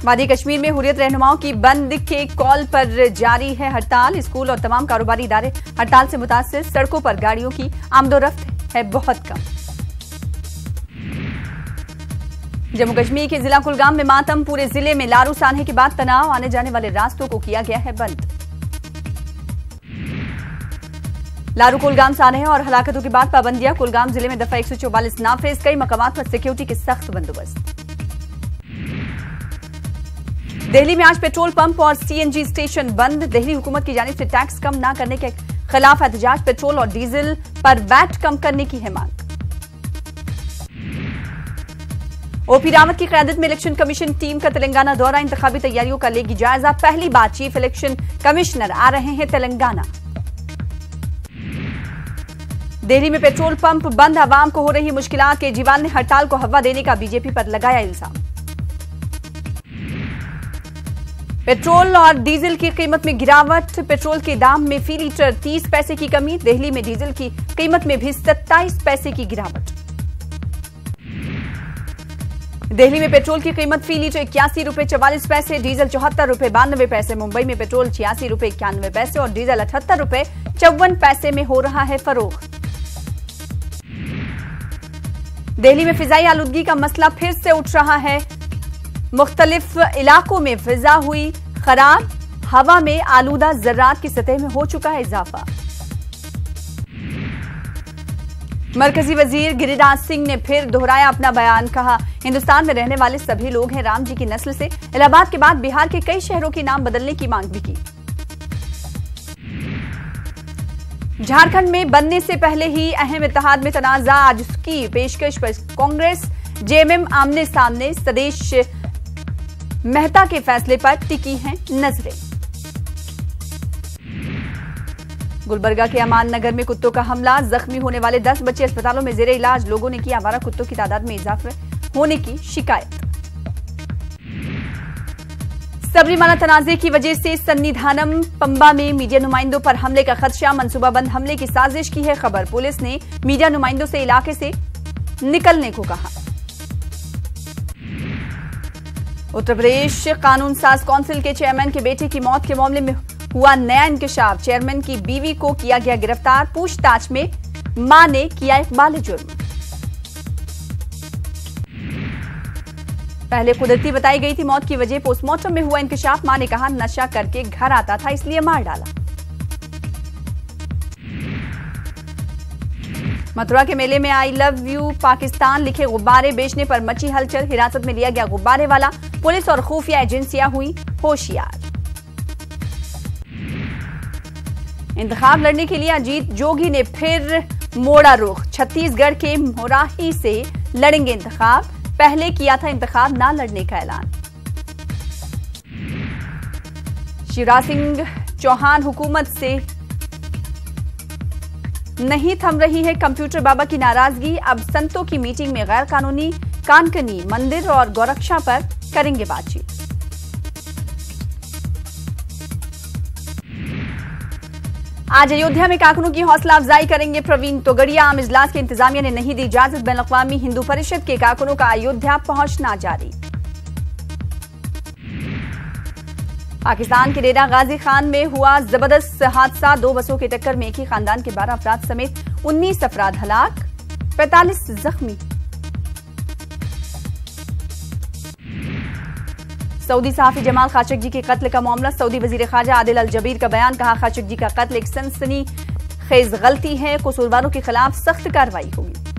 वादी कश्मीर में हुर्रियत रहनुमाओं की बंद के कॉल पर जारी है हड़ताल। स्कूल और तमाम कारोबारी इदारे हड़ताल से मुतासिर। सड़कों पर गाड़ियों की आमदोरफ्त है बहुत कम। जम्मू कश्मीर के जिला कुलगाम में मातम। पूरे जिले में लारू सान्हे के बाद तनाव। आने जाने वाले रास्तों को किया गया है बंद। लारू कुलगाम सान्हे और हलाकतों के बाद पाबंदियां। कुलगाम जिले में दफा 144 नाफिज। कई मकामात पर सिक्योरिटी के सख्त बंदोबस्त। दिल्ली में आज पेट्रोल पंप और सीएनजी स्टेशन बंद। दिल्ली हुकूमत की जानिब से टैक्स कम न करने के खिलाफ एहतजाज। पेट्रोल और डीजल पर वैट कम करने की है मांग। ओपी रावत की क़यादत में इलेक्शन कमीशन टीम का तेलंगाना दौरा। इंतखाबी तैयारियों का लेगी जायजा। पहली बार चीफ इलेक्शन कमिश्नर आ रहे हैं तेलंगाना। दिल्ली में पेट्रोल पंप बंद। आवाम को हो रही मुश्किलात। केजरीवाल ने हड़ताल को हवा देने का बीजेपी पर लगाया इल्जाम। पेट्रोल और डीजल की कीमत में गिरावट। पेट्रोल के दाम में फी लीटर 30 पैसे की कमी। दिल्ली में डीजल की कीमत में भी 27 पैसे की गिरावट। दिल्ली में पेट्रोल की कीमत फी लीटर 81 रुपए 44 पैसे। डीजल 74 रुपए 92 पैसे। मुंबई में पेट्रोल 86 रुपए 91 पैसे और डीजल 78 रुपए 54 पैसे में हो रहा है फरोख्त। दिल्ली में फिजाई आलूदगी का मसला फिर से उठ रहा है। मुख्तलिफ इलाकों में फिजा हुई खराब। हवा में आलूदा जर्रात की सतह में हो चुका है इजाफा। मरकजी वजीर गिरिराज सिंह ने फिर दोहराया अपना बयान। कहा, हिंदुस्तान में रहने वाले सभी लोग हैं राम जी की नस्ल से। इलाहाबाद के बाद बिहार के कई शहरों के नाम बदलने की मांग भी की। झारखंड में बनने से पहले ही अहम इत्तेहाद में तनाजा। आज उसकी पेशकश पर कांग्रेस जेएमएम आमने सामने। सदेश मेहता के फैसले पर टिकी हैं नजरें। गुलबर्गा के अमान नगर में कुत्तों का हमला। जख्मी होने वाले 10 बच्चे अस्पतालों में जेरे इलाज। लोगों ने की आवारा कुत्तों की तादाद में इजाफा होने की शिकायत। सबरीमाला तनाजे की वजह से सन्निधानम पंबा में मीडिया नुमाइंदों पर हमले का खदशा। मंसूबाबंद हमले की साजिश की है खबर। पुलिस ने मीडिया नुमाइंदों से इलाके से निकलने को कहा। उत्तर प्रदेश कानून साज काउंसिल के चेयरमैन के बेटे की मौत के मामले में हुआ नया इंकशाफ। चेयरमैन की बीवी को किया गया गिरफ्तार। पूछताछ में मां ने किया इकबाल जुर्म। पहले कुदरती बताई गई थी मौत की वजह। पोस्टमार्टम में हुआ इंकशाफ। मां ने कहा, नशा करके घर आता था इसलिए मार डाला। मथुरा के मेले में आई लव यू पाकिस्तान लिखे गुब्बारे बेचने पर मची हलचल। हिरासत में लिया गया गुब्बारे वाला। पुलिस और खुफिया एजेंसियां हुई होशियार। इंतखाब लड़ने के लिए अजीत जोगी ने फिर मोड़ा रुख। छत्तीसगढ़ के मोराही से लड़ेंगे इंतखाब। पहले किया था इंतखाब ना लड़ने का ऐलान। शिवराज सिंह चौहान हुकूमत से नहीं थम रही है कंप्यूटर बाबा की नाराजगी। अब संतों की मीटिंग में गैर कानूनी कानकनी मंदिर और गौरक्षा पर करेंगे बातचीत। आज अयोध्या में कारकुनों की हौसला अफजाई करेंगे प्रवीण तोगड़िया। आम इजलास के इंतजामिया ने नहीं दी इजाजत। बैन अक़वामी हिंदू परिषद के कारकुनों का अयोध्या पहुंचना जारी। पाकिस्तान के डेरा गाजी खान में हुआ जबरदस्त हादसा। 2 बसों की टक्कर में एक ही खानदान के 12 अफराद समेत 19 अफराद हलाक, 45 जख्मी। सऊदी सहाफी जमाल खाशोगी के कत्ल का मामला। सऊदी वजीर खारजा आदिल अल जबीर का बयान। कहा, खाशोगी का कत्ल एक सनसनीखेज गलती है। कसूरवारों के खिलाफ सख्त कार्रवाई होगी।